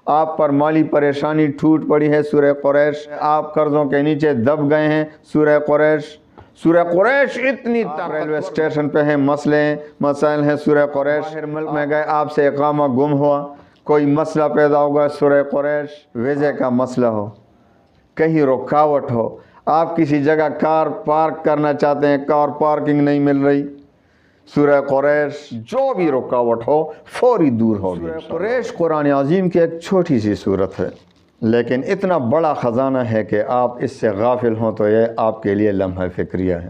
آپ پر مالی پریشانی ٹوٹ پڑی ہے سورہ قریش، آپ قرضوں کے نیچے دب گئے ہیں سورہ قریش۔ سورہ قریش اتنی ریلوے اسٹیشن پہ ہیں، مسائل ہیں سورہ قریش۔ باہر ملک میں گئے، آپ سے اقامہ گم ہوا، کوئی مسئلہ پیدا ہوگا سورہ قریش۔ ویزے کا مسئلہ ہو، کہیں رکاوٹ ہو، آپ کسی جگہ کار پارک کرنا چاہتے ہیں، کار پارکنگ نہیں مل رہی، سورہ قریش۔ جو بھی رکاوٹ ہو فوری دور ہوگی۔ سورہ قریش قرآن عظیم کی ایک چھوٹی سی صورت ہے، لیکن اتنا بڑا خزانہ ہے کہ آپ اس سے غافل ہوں تو یہ آپ کے لیے لمحہ فکریہ ہے۔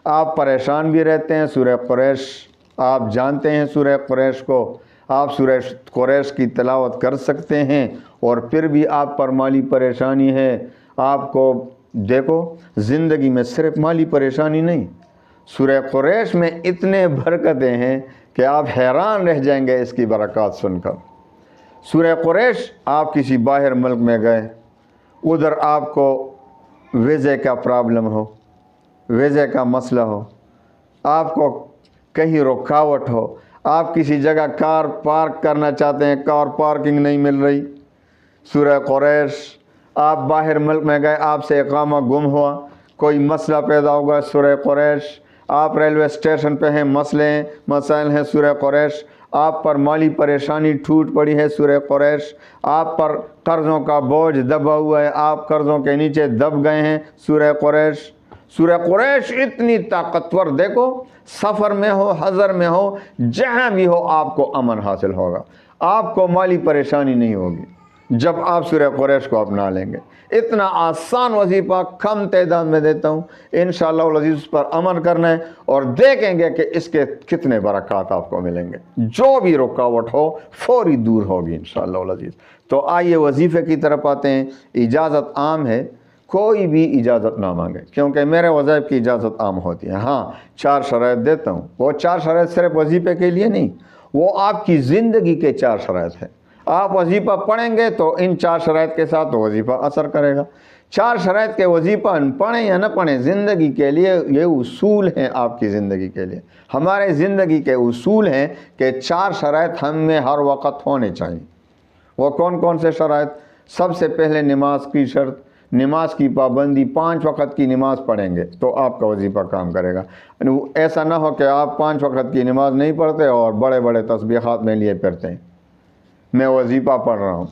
آپ پریشان بھی رہتے ہیں، سورہ قریش آپ جانتے ہیں، سورہ قریش کو آپ سورہ قریش کی تلاوت کر سکتے ہیں، اور پھر بھی آپ پر مالی پریشانی ہے۔ آپ کو دیکھو، زندگی میں صرف مالی پریشانی نہیں، سورہ قریش میں اتنے برکتیں ہیں کہ آپ حیران رہ جائیں گے اس کی برکات سن کر۔ سورہ قریش، آپ کسی باہر ملک میں گئے، ادھر آپ کو ویزے کا پرابلم ہو، ویزے کا مسئلہ ہو، آپ کو کہیں رکاوٹ ہو، آپ کسی جگہ کار پارک کرنا چاہتے ہیں، کار پارکنگ نہیں مل رہی، سورہ قریش۔ آپ باہر ملک میں گئے، آپ سے اقامہ گم ہوا، کوئی مسئلہ پیدا ہوگا سورہ قریش۔ آپ ریلوے اسٹیشن پہ ہیں، مسائل ہیں سورہ قریش۔ آپ پر مالی پریشانی ٹوٹ پڑی ہے سورہ قریش۔ آپ پر قرضوں کا بوجھ دبا ہوا ہے، آپ قرضوں کے نیچے دب گئے ہیں سورہ قریش۔ سورہ قریش اتنی طاقتور، دیکھو سفر میں ہو، حضر میں ہو، جہاں بھی ہو آپ کو امن حاصل ہوگا، آپ کو مالی پریشانی نہیں ہوگی جب آپ سورہ قریش کو اپنا لیں گے۔ اتنا آسان وظیفہ کم تعداد میں دیتا ہوں، انشاءاللہ العزیز اس پر عمل کرنا ہے اور دیکھیں گے کہ اس کے کتنے برکات آپ کو ملیں گے۔ جو بھی رکاوٹ ہو فوری دور ہوگی انشاءاللہ العزیز۔ تو آئیے وظیفے کی طرف آتے ہیں۔ اجازت عام ہے، کوئی بھی اجازت نہ مانگے، کیونکہ میرے وظائف کی اجازت عام ہوتی ہے۔ ہاں 4 شرائط دیتا ہوں، وہ 4 شرائط صرف وظیفے کے لیے نہیں، وہ آپ کی زندگی کے 4 شرائط ہیں۔ آپ وظیفہ پڑھیں گے تو ان 4 شرائط کے ساتھ وظیفہ اثر کرے گا۔ 4 شرائط کے وظیفہ پڑھیں یا نہ پڑھیں، زندگی کے لیے یہ اصول ہیں، آپ کی زندگی کے لیے ہمارے زندگی کے اصول ہیں کہ 4 شرائط ہم میں ہر وقت ہونے چاہیے۔ وہ کون کون سے شرائط؟ سب سے پہلے نماز کی شرط، نماز کی پابندی، 5 وقت کی نماز پڑھیں گے تو آپ کا وظیفہ کام کرے گا۔ ایسا نہ ہو کہ آپ 5 وقت کی نماز نہیں پڑھتے اور بڑے بڑے تسبیحات میں لیے پھرتے ہیں۔ میں وظیفہ پڑھ رہا ہوں،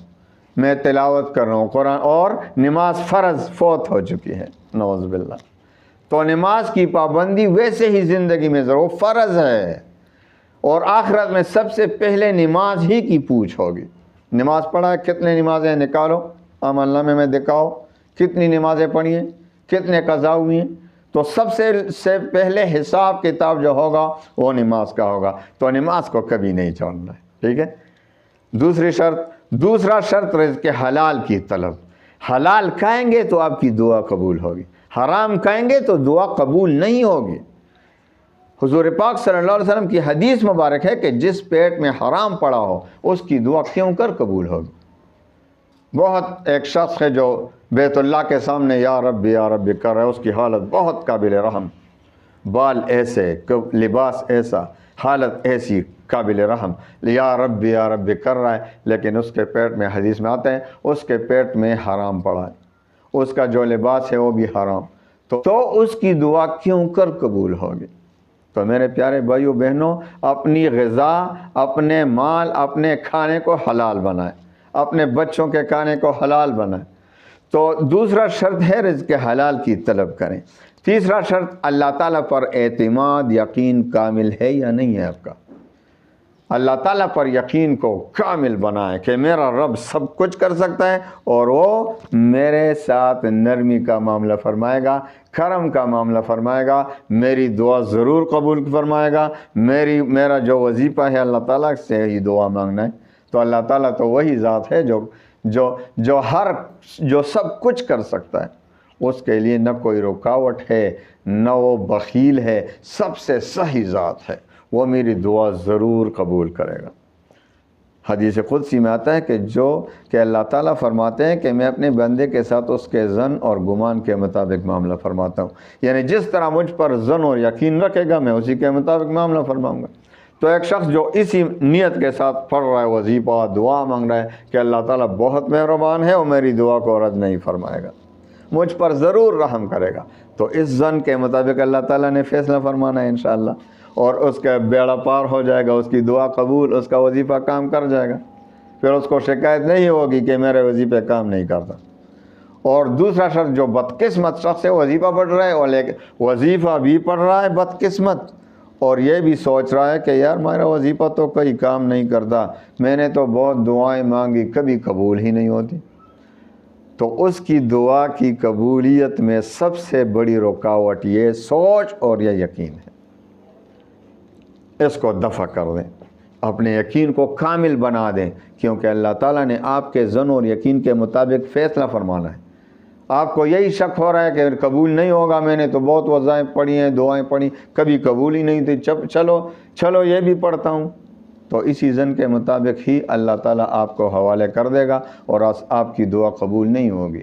میں تلاوت کر رہا ہوں قرآن، اور نماز فرض فوت ہو چکی ہے، نعوذ باللہ۔ تو نماز کی پابندی ویسے ہی زندگی میں ضرور فرض ہے، اور آخرت میں سب سے پہلے نماز ہی کی پوچھ ہوگی۔ نماز پڑھا ہے، کتنے نمازیں نکالو، عمل نامے میں دکھاؤ کتنی نمازیں پڑھی ہیں، کتنے قضا ہوئی ہیں۔ تو سب سے پہلے حساب کتاب جو ہوگا وہ نماز کا ہوگا، تو نماز کو کبھی نہیں چھوڑنا ہے، ٹھیک ہے۔ دوسرا شرط رزق حلال کی طلب۔ حلال کھائیں گے تو آپ کی دعا قبول ہوگی، حرام کھائیں گے تو دعا قبول نہیں ہوگی۔ حضور پاک صلی اللہ علیہ وسلم کی حدیث مبارک ہے کہ جس پیٹ میں حرام پڑا ہو اس کی دعا کیوں کر قبول ہوگی۔ بہت ایک شخص ہے جو بیت اللہ کے سامنے یا رب کر رہا ہے، اس کی حالت بہت قابل رحم، بال ایسے، لباس ایسا، حالت ایسی قابل رحم، یا رب کر رہا ہے، لیکن اس کے پیٹ میں، حدیث میں آتے ہیں، اس کے پیٹ میں حرام پڑا ہے، اس کا جو لباس ہے وہ بھی حرام، تو اس کی دعا کیوں کر قبول ہوگی۔ تو میرے پیارے بھائیو بہنوں، اپنی غذا، اپنے مال، اپنے کھانے کو حلال بنائیں، اپنے بچوں کے کھانے کو حلال بنائیں۔ تو دوسرا شرط ہے رزق حلال کی طلب کریں۔ تیسرا شرط، اللہ تعالیٰ پر اعتماد، یقین کامل ہے یا نہیں ہے آپ کا۔ اللہ تعالیٰ پر یقین کو کامل بنائیں کہ میرا رب سب کچھ کر سکتا ہے اور وہ میرے ساتھ نرمی کا معاملہ فرمائے گا، کرم کا معاملہ فرمائے گا، میری دعا ضرور قبول فرمائے گا۔ میرا جو وظیفہ ہے اللہ تعالیٰ سے ہی دعا مانگنا ہے۔ تو اللہ تعالیٰ تو وہی ذات ہے جو سب کچھ کر سکتا ہے، اس کے لیے نہ کوئی رکاوٹ ہے، نہ وہ بخیل ہے، سب سے صحیح ذات ہے، وہ میری دعا ضرور قبول کرے گا۔ حدیث قدسی میں آتا ہے کہ اللہ تعالیٰ فرماتے ہیں کہ میں اپنے بندے کے ساتھ اس کے ظن اور گمان کے مطابق معاملہ فرماتا ہوں، یعنی جس طرح مجھ پر ظن اور یقین رکھے گا میں اسی کے مطابق معاملہ فرماؤں گا۔ تو ایک شخص جو اسی نیت کے ساتھ پڑھ رہا ہے وظیفہ، دعا مانگ رہا ہے کہ اللہ تعالیٰ بہت مہربان ہے اور میری دعا کو رد نہیں فرمائے گا، مجھ پر ضرور رحم کرے گا، تو اس ظن کے مطابق اللہ تعالیٰ نے فیصلہ فرمانا ہے انشاءاللہ، اور اس کا بیڑا پار ہو جائے گا، اس کی دعا قبول، اس کا وظیفہ کام کر جائے گا، پھر اس کو شکایت نہیں ہوگی کہ میرے وظیفے کام نہیں کرتا۔ اور دوسرا شخص جو بدقسمت شخص ہے، وظیفہ پڑھ رہا ہے اور وظیفہ بھی پڑھ رہا ہے بدقسمت، اور یہ بھی سوچ رہا ہے کہ یار میرا وظیفہ تو کوئی کام نہیں کرتا، میں نے تو بہت دعائیں مانگی کبھی قبول ہی نہیں ہوتی، تو اس کی دعا کی قبولیت میں سب سے بڑی رکاوٹ یہ سوچ اور یہ یقین ہے۔ اس کو دفع کر دیں، اپنے یقین کو کامل بنا دیں، کیونکہ اللہ تعالیٰ نے آپ کے ظن اور یقین کے مطابق فیصلہ فرمانا ہے۔ آپ کو یہی شک ہو رہا ہے کہ قبول نہیں ہوگا، میں نے تو بہت وظائف پڑھی ہیں، دعائیں پڑھی، کبھی قبول ہی نہیں تھی، چلو یہ بھی پڑھتا ہوں، تو اسی ظن کے مطابق ہی اللہ تعالیٰ آپ کو حوالے کر دے گا اور آپ کی دعا قبول نہیں ہوگی،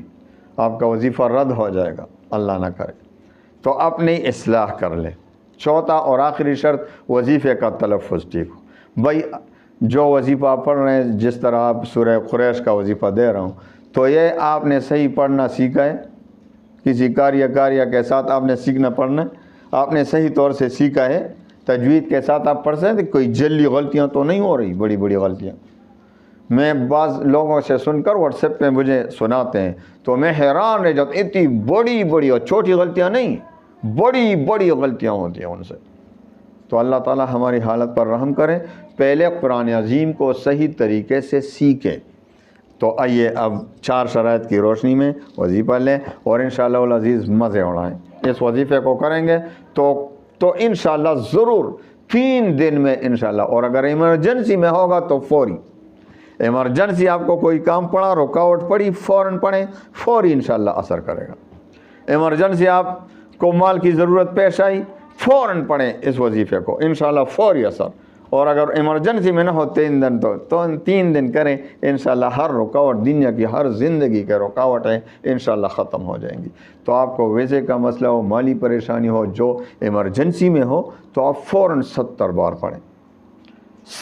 آپ کا وظیفہ رد ہو جائے گا، اللہ نہ کرے۔ تو اپنی اصلاح کر لیں۔ چوتھا اور آخری شرط، وظیفے کا تلفظ ٹھیک ہو۔ بھائی جو وظیفہ پڑھ رہے ہیں، جس طرح آپ سورہ قریش کا وظیفہ دے رہا ہوں، تو یہ آپ نے صحیح پڑھنا سیکھا ہے، کسی کاریہ کے ساتھ آپ نے سیکھنا پڑھنا ہے، آپ نے صحیح طور سے سیکھا ہے، تجوید کے ساتھ آپ پڑھ سکتے، کوئی جلی غلطیاں تو نہیں ہو رہی، بڑی بڑی غلطیاں میں بعض لوگوں سے سن کر واٹس ایپ پہ مجھے سناتے ہیں، تو میں حیران رہ جاتا، اتنی بڑی بڑی اور چھوٹی غلطیاں نہیں، بڑی بڑی غلطیاں ہوتی ہیں ان سے۔ تو اللہ تعالیٰ ہماری حالت پر رحم کرے، پہلے قرآن عظیم کو صحیح طریقے سے سیکھیں۔ تو آئیے اب 4 شرائط کی روشنی میں وظیفہ لیں اور انشاءاللہ العزیز مزے اڑائیں۔ اس وظیفے کو کریں گے تو انشاءاللہ ضرور 3 دن میں انشاءاللہ، اور اگر ایمرجنسی میں ہوگا تو فوری، ایمرجنسی آپ کو کوئی کام پڑا، رکاوٹ پڑی، فوراً پڑھیں، فوری انشاءاللہ اثر کرے گا۔ ایمرجنسی آپ کو مال کی ضرورت پیش آئی، فوراً پڑھیں اس وظیفے کو، انشاءاللہ فوری اثر۔ اور اگر ایمرجنسی میں نہ ہو 3 دن تو 3 دن کریں، انشاءاللہ ہر رکاوٹ، دنیا کی ہر زندگی کے رکاوٹیں انشاءاللہ ختم ہو جائیں گی۔ تو آپ کو ویزے کا مسئلہ ہو، مالی پریشانی ہو، جو ایمرجنسی میں ہو، تو آپ فوراً 70 بار پڑھیں،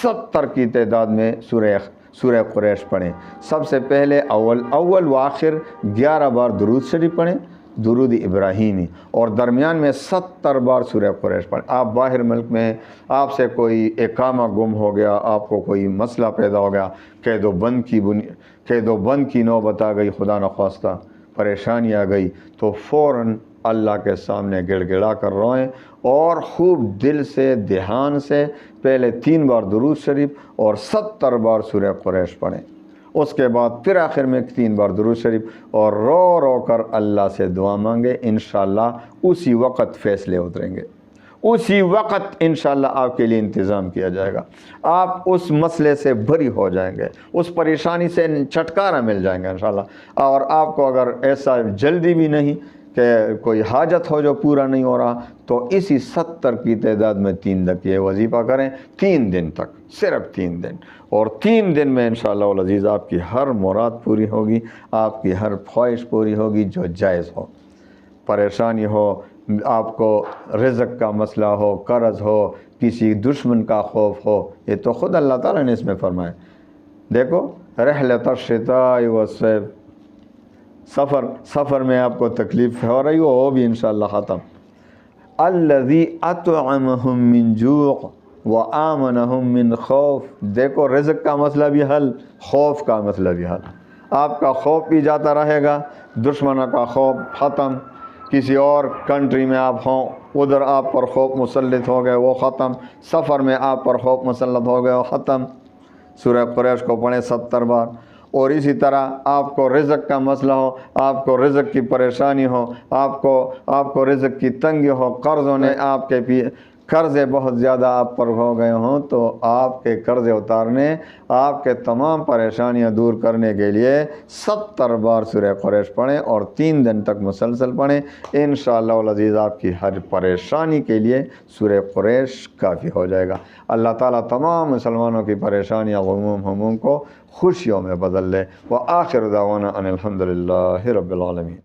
70 کی تعداد میں سورہ قریش پڑھیں۔ سب سے پہلے اول و آخر 11 بار درود شریف پڑھیں، درود ابراہیمی، اور درمیان میں 70 بار سورہ قریش پڑھیں۔ آپ باہر ملک میں ہیں، آپ سے کوئی اقامہ گم ہو گیا، آپ کو کوئی مسئلہ پیدا ہو گیا، قید و بند کی نوبت آ گئی، خدا نخواستہ پریشانی آ گئی، تو فوراً اللہ کے سامنے گڑ گڑا کر روئیں اور خوب دل سے، دھیان سے پہلے 3 بار درود شریف اور 70 بار سورہ قریش پڑھیں۔ اس کے بعد پھر آخر میں 3 بار درود شریف، اور رو رو کر اللہ سے دعا مانگے، انشاءاللہ اسی وقت فیصلے اتریں گے، اسی وقت انشاءاللہ آپ کے لیے انتظام کیا جائے گا، آپ اس مسئلے سے بری ہو جائیں گے، اس پریشانی سے چھٹکارا مل جائیں گے انشاءاللہ۔ اور آپ کو اگر ایسا جلدی بھی نہیں کہ کوئی حاجت ہو جو پورا نہیں ہو رہا، تو اسی 70 کی تعداد میں 3 تک یہ وظیفہ کریں، 3 دن تک، صرف 3 دن، اور 3 دن میں انشاءاللہ العزیز آپ کی ہر مراد پوری ہوگی، آپ کی ہر خواہش پوری ہوگی جو جائز ہو۔ پریشانی ہو، آپ کو رزق کا مسئلہ ہو، قرض ہو، کسی دشمن کا خوف ہو، یہ تو خود اللہ تعالیٰ نے اس میں فرمایا۔ دیکھو، رحلۃ الشتاء والصیف، سفر میں آپ کو تکلیف ہو رہی ہو، وہ بھی انشاءاللہ ختم۔ الذی اطعمہم من جوع وآمنہم من خوف، دیکھو رزق کا مسئلہ بھی حل، خوف کا مسئلہ بھی حل، آپ کا خوف بھی جاتا رہے گا، دشمنوں کا خوف ختم، کسی اور کنٹری میں آپ ہوں، ادھر آپ پر خوف مسلط ہو گئے، وہ ختم، سفر میں آپ پر خوف مسلط ہو گئے، وہ ختم۔ سورہ قریش کو پڑھیں 70 بار۔ اور اسی طرح آپ کو رزق کا مسئلہ ہو، آپ کو رزق کی پریشانی ہو، آپ کو رزق کی تنگی ہو، قرضوں نے آپ کے قرضے بہت زیادہ آپ پر ہو گئے ہوں، تو آپ کے قرضے اتارنے، آپ کے تمام پریشانیاں دور کرنے کے لیے 70 بار سورہ قریش پڑھیں اور 3 دن تک مسلسل پڑھیں، انشاءاللہ العزیز آپ کی ہر پریشانی کے لیے سورہ قریش کافی ہو جائے گا۔ اللہ تعالیٰ تمام مسلمانوں کی پریشانیاں، غموم، ہموم کو خوشیوں میں بدل لے۔ وآخر دعوانا ان الحمد للہ رب العالمین۔